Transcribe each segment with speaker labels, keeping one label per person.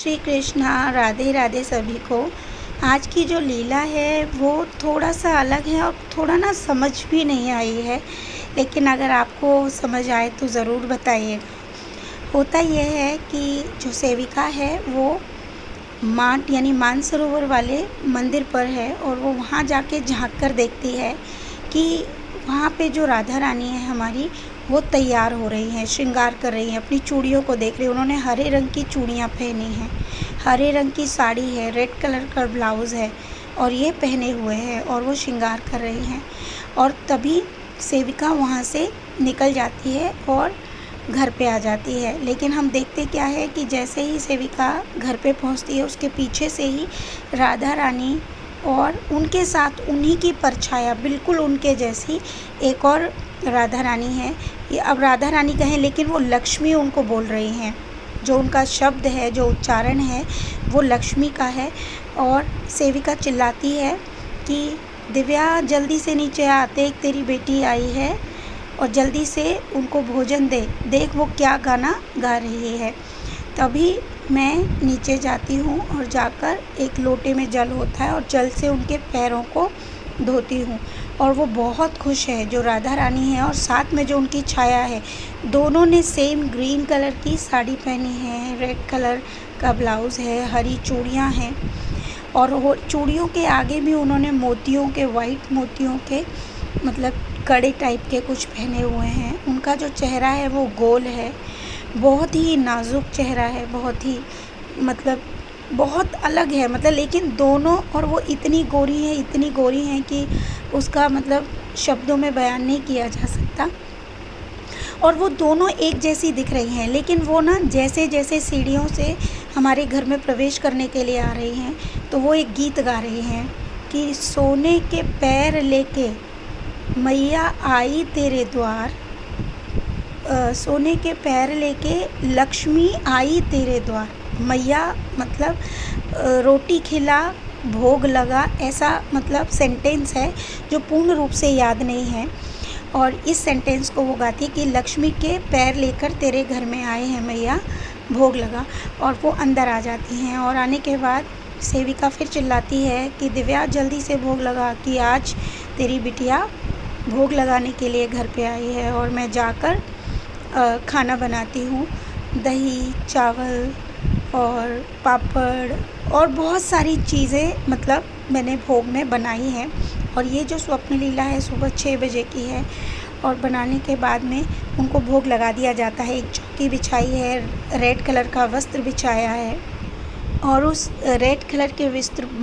Speaker 1: श्री कृष्णा। राधे राधे सभी को। आज की जो लीला है वो थोड़ा सा अलग है और थोड़ा ना समझ भी नहीं आई है, लेकिन अगर आपको समझ आए तो ज़रूर बताइएगा। होता यह है कि जो सेविका है वो माट यानी मानसरोवर वाले मंदिर पर है और वो वहाँ जाके झांक कर देखती है कि वहाँ पे जो राधा रानी है हमारी, वो तैयार हो रही हैं, श्रृंगार कर रही हैं, अपनी चूड़ियों को देख रही हैं। उन्होंने हरे रंग की चूड़ियाँ पहनी हैं, हरे रंग की साड़ी है, रेड कलर का ब्लाउज़ है और ये पहने हुए हैं और वो श्रृंगार कर रही हैं। और तभी सेविका वहाँ से निकल जाती है और घर पे आ जाती है। लेकिन हम देखते क्या है कि जैसे ही सेविका घर पे पहुँचती है, उसके पीछे से ही राधा रानी और उनके साथ उन्हीं की परछाया बिल्कुल उनके जैसी एक और राधा रानी है। ये अब राधा रानी कहें, लेकिन वो लक्ष्मी उनको बोल रही हैं। जो उनका शब्द है, जो उच्चारण है, वो लक्ष्मी का है। और सेविका चिल्लाती है कि दिव्या जल्दी से नीचे आ, देख तेरी बेटी आई है और जल्दी से उनको भोजन दे, देख वो क्या गाना गा रही है। तभी मैं नीचे जाती हूँ और जाकर एक लोटे में जल होता है और जल से उनके पैरों को धोती हूँ। और वो बहुत खुश है, जो राधा रानी है और साथ में जो उनकी छाया है। दोनों ने सेम ग्रीन कलर की साड़ी पहनी है, रेड कलर का ब्लाउज़ है, हरी चूड़ियाँ हैं और वो चूड़ियों के आगे भी उन्होंने मोतियों के, वाइट मोतियों के मतलब कड़े टाइप के कुछ पहने हुए हैं। उनका जो चेहरा है वो गोल है, बहुत ही नाजुक चेहरा है, बहुत ही मतलब बहुत अलग है मतलब। लेकिन दोनों, और वो इतनी गोरी हैं कि उसका मतलब शब्दों में बयान नहीं किया जा सकता। और वो दोनों एक जैसी दिख रही हैं, लेकिन वो ना जैसे जैसे सीढ़ियों से हमारे घर में प्रवेश करने के लिए आ रही हैं, तो वो एक गीत गा रही हैं कि सोने के पैर लेके मैया आई तेरे द्वार, सोने के पैर लेके लक्ष्मी आई तेरे द्वार। मैया मतलब रोटी खिला भोग लगा, ऐसा मतलब सेंटेंस है जो पूर्ण रूप से याद नहीं है। और इस सेंटेंस को वो गाती है कि लक्ष्मी के पैर लेकर तेरे घर में आए हैं मैया, भोग लगा। और वो अंदर आ जाती हैं और आने के बाद सेविका फिर चिल्लाती है कि दिव्या जल्दी से भोग लगा, कि आज तेरी बिटिया भोग लगाने के लिए घर पे आई है। और मैं जाकर खाना बनाती हूँ, दही, चावल और पापड़ और बहुत सारी चीज़ें मतलब मैंने भोग में बनाई हैं। और ये जो स्वप्न लीला है सुबह 6 बजे की है और बनाने के बाद में उनको भोग लगा दिया जाता है। एक चौकी बिछाई है, रेड कलर का वस्त्र बिछाया है और उस रेड कलर के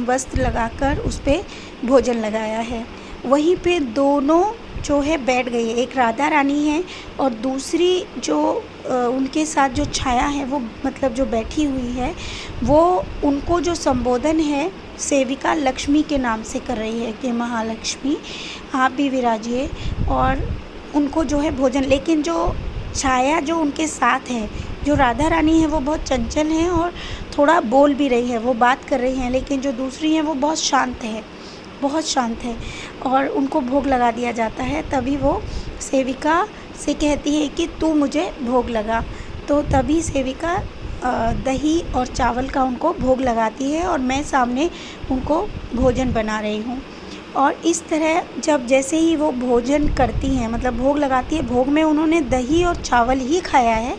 Speaker 1: वस्त्र लगाकर उस पर भोजन लगाया है। वहीं पे दोनों जो है बैठ गई है, एक राधा रानी है और दूसरी जो उनके साथ जो छाया है वो मतलब जो बैठी हुई है, वो उनको जो संबोधन है सेविका लक्ष्मी के नाम से कर रही है कि महालक्ष्मी आप भी विराजिए, और उनको जो है भोजन। लेकिन जो छाया जो उनके साथ है, जो राधा रानी है, वो बहुत चंचल हैं और थोड़ा बोल भी रही है, वो बात कर रही हैं। लेकिन जो दूसरी हैं वो बहुत शांत है, बहुत शांत है। और उनको भोग लगा दिया जाता है। तभी वो सेविका से कहती है कि तू मुझे भोग लगा। तो तभी सेविका दही और चावल का उनको भोग लगाती है और मैं सामने उनको भोजन बना रही हूँ। और इस तरह जब जैसे ही वो भोजन करती हैं, मतलब भोग लगाती है, भोग में उन्होंने दही और चावल ही खाया है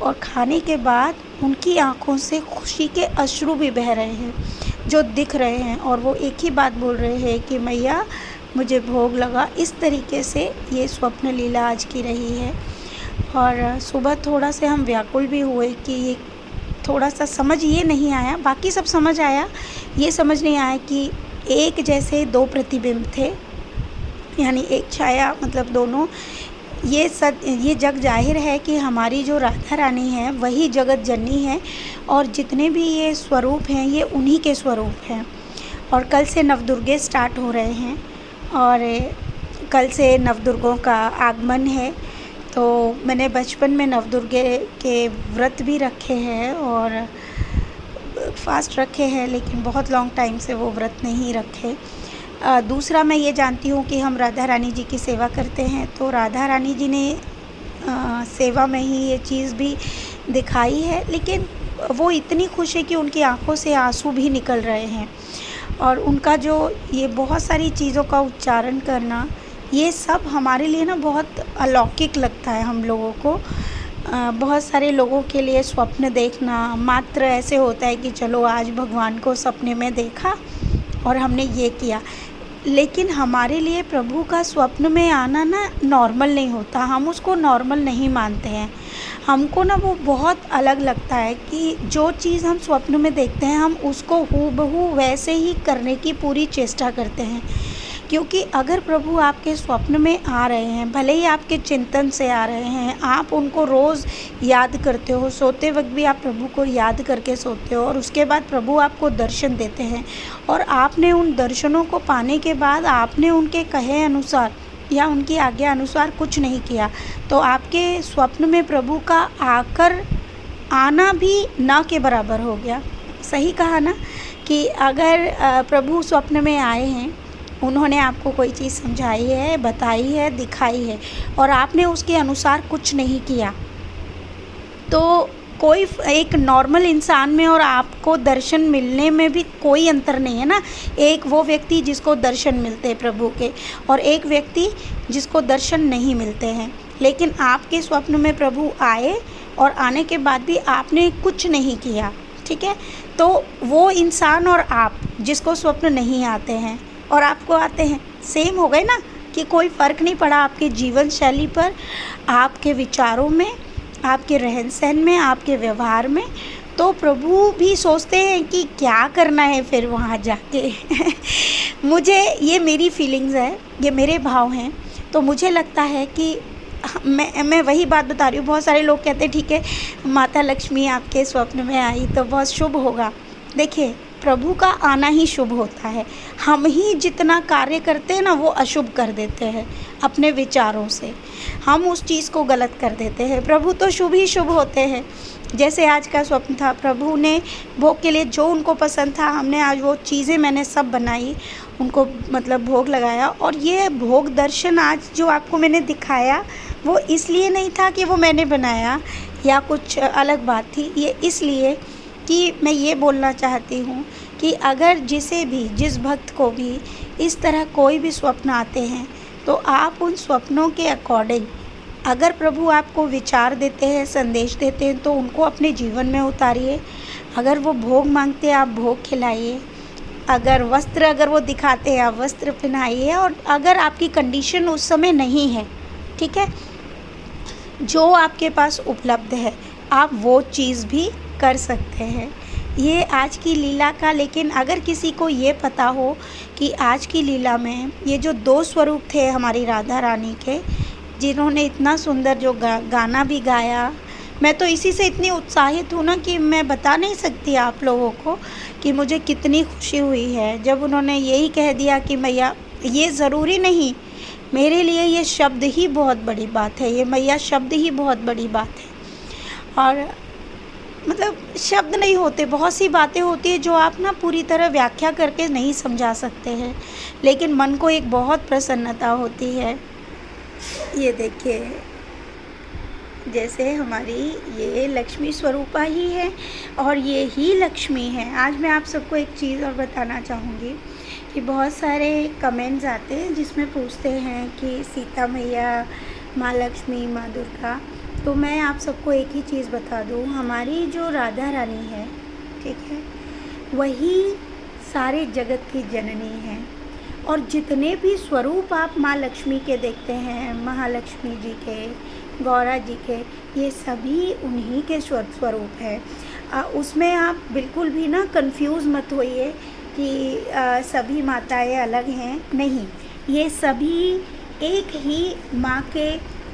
Speaker 1: और खाने के बाद उनकी आँखों से खुशी के अश्रु भी बह रहे हैं, जो दिख रहे हैं। और वो एक ही बात बोल रहे हैं कि मैया मुझे भोग लगा। इस तरीके से ये स्वप्न लीला आज की रही है। और सुबह थोड़ा से हम व्याकुल भी हुए कि ये थोड़ा सा समझ ये नहीं आया, बाकी सब समझ आया, ये समझ नहीं आया कि एक जैसे दो प्रतिबिंब थे, यानी एक छाया, मतलब दोनों। ये जग जाहिर है कि हमारी जो राधा रानी है वही जगत जननी है और जितने भी ये स्वरूप हैं ये उन्हीं के स्वरूप हैं। और कल से नवदुर्गे स्टार्ट हो रहे हैं और कल से नवदुर्गों का आगमन है। तो मैंने बचपन में नवदुर्गे के व्रत भी रखे हैं और फास्ट रखे हैं, लेकिन बहुत लॉन्ग टाइम से वो व्रत नहीं रखे। दूसरा मैं ये जानती हूँ कि हम राधा रानी जी की सेवा करते हैं, तो राधा रानी जी ने सेवा में ही ये चीज़ भी दिखाई है। लेकिन वो इतनी खुश है कि उनकी आँखों से आँसू भी निकल रहे हैं। और उनका जो ये बहुत सारी चीज़ों का उच्चारण करना, ये सब हमारे लिए ना बहुत अलौकिक लगता है हम लोगों को। बहुत सारे लोगों के लिए स्वप्न देखना मात्र ऐसे होता है कि चलो आज भगवान को सपने में देखा और हमने ये किया, लेकिन हमारे लिए प्रभु का स्वप्न में आना ना नॉर्मल नहीं होता। हम उसको नॉर्मल नहीं मानते हैं। हमको ना वो बहुत अलग लगता है कि जो चीज़ हम स्वप्न में देखते हैं हम उसको हूबहू वैसे ही करने की पूरी चेष्टा करते हैं। क्योंकि अगर प्रभु आपके स्वप्न में आ रहे हैं, भले ही आपके चिंतन से आ रहे हैं, आप उनको रोज़ याद करते हो, सोते वक्त भी आप प्रभु को याद करके सोते हो, और उसके बाद प्रभु आपको दर्शन देते हैं, और आपने उन दर्शनों को पाने के बाद आपने उनके कहे अनुसार या उनकी आज्ञा अनुसार कुछ नहीं किया, तो आपके स्वप्न में प्रभु का आकर आना भी ना के बराबर हो गया। सही कहा ना कि अगर प्रभु स्वप्न में आए हैं, उन्होंने आपको कोई चीज़ समझाई है, बताई है, दिखाई है, और आपने उसके अनुसार कुछ नहीं किया, तो कोई एक नॉर्मल इंसान में और आपको दर्शन मिलने में भी कोई अंतर नहीं है ना। एक वो व्यक्ति जिसको दर्शन मिलते हैं प्रभु के, और एक व्यक्ति जिसको दर्शन नहीं मिलते हैं। लेकिन आपके स्वप्न में प्रभु आए और आने के बाद भी आपने कुछ नहीं किया, ठीक है। तो वो इंसान और आप जिसको स्वप्न नहीं आते हैं और आपको आते हैं, सेम हो गए ना, कि कोई फ़र्क नहीं पड़ा आपके जीवन शैली पर, आपके विचारों में, आपके रहन सहन में, आपके व्यवहार में। तो प्रभु भी सोचते हैं कि क्या करना है फिर वहाँ जाके मुझे ये मेरी फीलिंग्स है, ये मेरे भाव हैं। तो मुझे लगता है कि मैं वही बात बता रही हूँ। बहुत सारे लोग कहते हैं ठीक है माता लक्ष्मी आपके स्वप्न में आई तो बहुत शुभ होगा। देखिए प्रभु का आना ही शुभ होता है। हम ही जितना कार्य करते हैं ना वो अशुभ कर देते हैं अपने विचारों से, हम उस चीज़ को गलत कर देते हैं। प्रभु तो शुभ ही शुभ होते हैं। जैसे आज का स्वप्न था, प्रभु ने भोग के लिए जो उनको पसंद था, हमने आज वो चीज़ें मैंने सब बनाई, उनको मतलब भोग लगाया। और ये भोग दर्शन आज जो आपको मैंने दिखाया वो इसलिए नहीं था कि वो मैंने बनाया या कुछ अलग बात थी। ये इसलिए कि मैं ये बोलना चाहती हूँ कि अगर जिस भक्त को भी इस तरह कोई भी स्वप्न आते हैं तो आप उन स्वप्नों के अकॉर्डिंग अगर प्रभु आपको विचार देते हैं, संदेश देते हैं, तो उनको अपने जीवन में उतारिए। अगर वो भोग मांगते हैं आप भोग खिलाइए, अगर वो दिखाते हैं आप वस्त्र पहनाइए। और अगर आपकी कंडीशन उस समय नहीं है, ठीक है, जो आपके पास उपलब्ध है आप वो चीज़ भी कर सकते हैं। ये आज की लीला का, लेकिन अगर किसी को ये पता हो कि आज की लीला में ये जो 2 स्वरूप थे हमारी राधा रानी के, जिन्होंने इतना सुंदर जो गाना भी गाया, मैं तो इसी से इतनी उत्साहित हूँ ना कि मैं बता नहीं सकती आप लोगों को कि मुझे कितनी खुशी हुई है जब उन्होंने यही कह दिया कि मैया, ये ज़रूरी नहीं, मेरे लिए ये शब्द ही बहुत बड़ी बात है, ये मैया शब्द ही बहुत बड़ी बात है। और मतलब शब्द नहीं होते, बहुत सी बातें होती है जो आप ना पूरी तरह व्याख्या करके नहीं समझा सकते हैं, लेकिन मन को एक बहुत प्रसन्नता होती है। ये देखिए जैसे हमारी ये लक्ष्मी स्वरूपा ही है और ये ही लक्ष्मी है। आज मैं आप सबको एक चीज़ और बताना चाहूँगी कि बहुत सारे कमेंट्स आते हैं जिसमें पूछते हैं कि सीता मैया, माँ लक्ष्मी, माँ दुर्गा। तो मैं आप सबको एक ही चीज़ बता दूँ, हमारी जो राधा रानी है, ठीक है, वही सारे जगत की जननी है। और जितने भी स्वरूप आप माँ लक्ष्मी के देखते हैं, महालक्ष्मी जी के, गौरा जी के, ये सभी उन्हीं के स्वरूप है। उसमें आप बिल्कुल भी ना कंफ्यूज मत होइए कि सभी माताएं अलग हैं, नहीं, ये सभी एक ही माँ के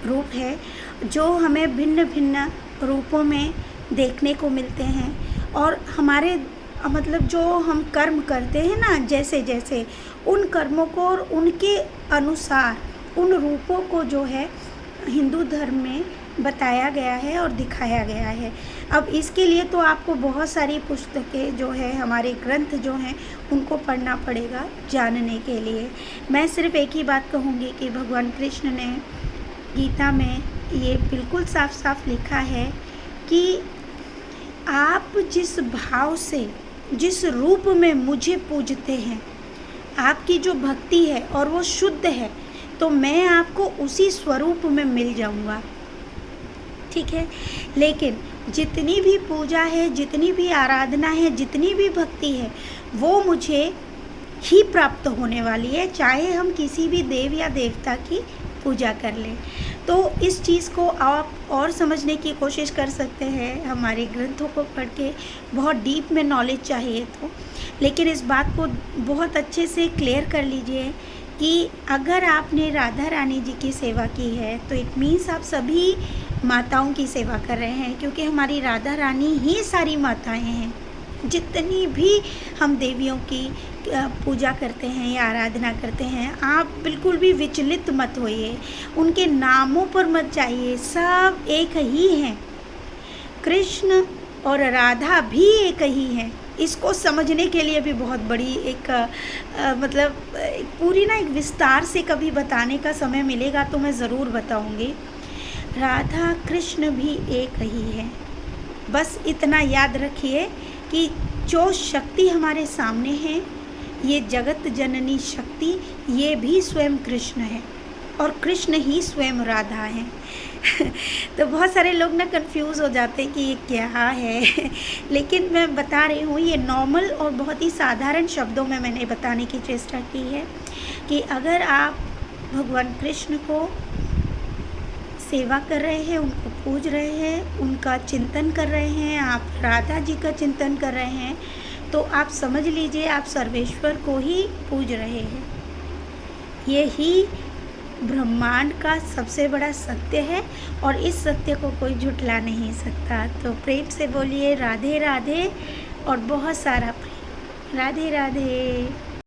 Speaker 1: रूप है जो हमें भिन्न भिन्न रूपों में देखने को मिलते हैं। और हमारे मतलब जो हम कर्म करते हैं ना, जैसे जैसे उन कर्मों को और उनके अनुसार उन रूपों को जो है हिंदू धर्म में बताया गया है और दिखाया गया है। अब इसके लिए तो आपको बहुत सारी पुस्तकें जो है, हमारे ग्रंथ जो हैं, उनको पढ़ना पड़ेगा जानने के लिए। मैं सिर्फ एक ही बात कहूँगी कि भगवान कृष्ण ने गीता में ये बिल्कुल साफ साफ लिखा है कि आप जिस भाव से, जिस रूप में मुझे पूजते हैं, आपकी जो भक्ति है और वो शुद्ध है, तो मैं आपको उसी स्वरूप में मिल जाऊंगा। ठीक है। लेकिन जितनी भी पूजा है, जितनी भी आराधना है, जितनी भी भक्ति है, वो मुझे ही प्राप्त होने वाली है, चाहे हम किसी भी देव या देवता की पूजा कर लें। तो इस चीज़ को आप और समझने की कोशिश कर सकते हैं हमारे ग्रंथों को पढ़ के, बहुत डीप में नॉलेज चाहिए तो। लेकिन इस बात को बहुत अच्छे से क्लियर कर लीजिए कि अगर आपने राधा रानी जी की सेवा की है तो इट मीन्स आप सभी माताओं की सेवा कर रहे हैं, क्योंकि हमारी राधा रानी ही सारी माताएं हैं। जितनी भी हम देवियों की पूजा करते हैं या आराधना करते हैं, आप बिल्कुल भी विचलित मत होइए, उनके नामों पर मत जाइए, सब एक ही हैं। कृष्ण और राधा भी एक ही हैं। इसको समझने के लिए भी बहुत बड़ी एक मतलब पूरी ना एक विस्तार से कभी बताने का समय मिलेगा तो मैं ज़रूर बताऊंगी। राधा कृष्ण भी एक ही है। बस इतना याद रखिए कि जो शक्ति हमारे सामने है, ये जगत जननी शक्ति, ये भी स्वयं कृष्ण है और कृष्ण ही स्वयं राधा है। तो बहुत सारे लोग ना कंफ्यूज हो जाते हैं कि ये क्या है। लेकिन मैं बता रही हूँ, ये नॉर्मल और बहुत ही साधारण शब्दों में मैंने बताने की चेष्टा की है कि अगर आप भगवान कृष्ण को सेवा कर रहे हैं, उनको पूज रहे हैं, उनका चिंतन कर रहे हैं, आप राधा जी का चिंतन कर रहे हैं, तो आप समझ लीजिए आप सर्वेश्वर को ही पूज रहे हैं। यही ब्रह्मांड का सबसे बड़ा सत्य है और इस सत्य को कोई झुठला नहीं सकता। तो प्रेम से बोलिए राधे राधे और बहुत सारा प्रेम। राधे राधे।